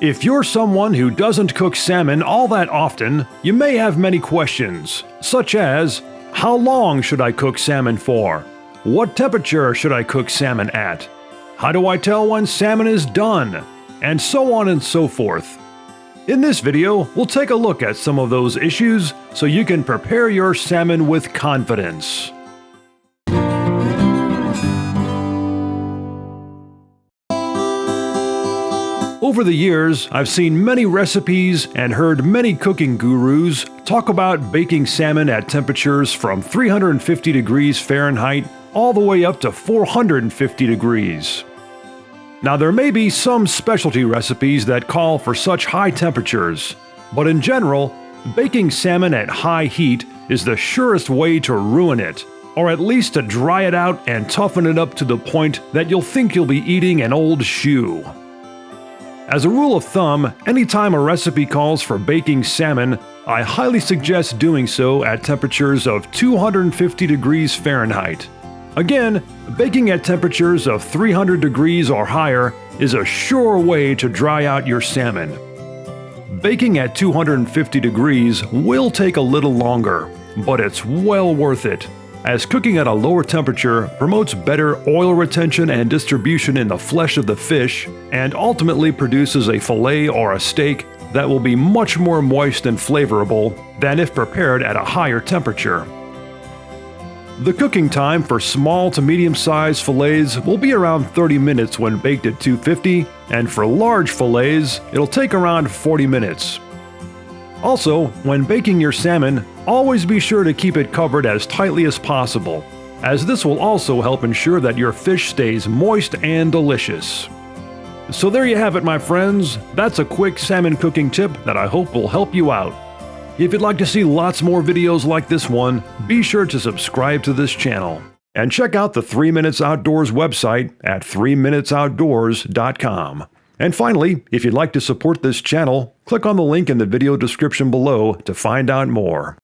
If you're someone who doesn't cook salmon all that often, you may have many questions, such as, how long should I cook salmon for? What temperature should I cook salmon at? How do I tell when salmon is done? And so on and so forth. In this video, we'll take a look at some of those issues so you can prepare your salmon with confidence. Over the years, I've seen many recipes and heard many cooking gurus talk about baking salmon at temperatures from 350 degrees Fahrenheit all the way up to 450 degrees. Now, there may be some specialty recipes that call for such high temperatures, but in general, baking salmon at high heat is the surest way to ruin it, or at least to dry it out and toughen it up to the point that you'll think you'll be eating an old shoe. As a rule of thumb, anytime a recipe calls for baking salmon, I highly suggest doing so at temperatures of 250 degrees Fahrenheit. Again, baking at temperatures of 300 degrees or higher is a sure way to dry out your salmon. Baking at 250 degrees will take a little longer, but it's well worth it, as cooking at a lower temperature promotes better oil retention and distribution in the flesh of the fish, and ultimately produces a fillet or a steak that will be much more moist and flavorful than if prepared at a higher temperature. The cooking time for small to medium-sized fillets will be around 30 minutes when baked at 250, and for large fillets, it'll take around 40 minutes. Also, when baking your salmon, always be sure to keep it covered as tightly as possible, as this will also help ensure that your fish stays moist and delicious. So there you have it, my friends. That's a quick salmon cooking tip that I hope will help you out. If you'd like to see lots more videos like this one, be sure to subscribe to this channel. And check out the 3 Minutes Outdoors website at 3minutesoutdoors.com. And finally, if you'd like to support this channel, click on the link in the video description below to find out more.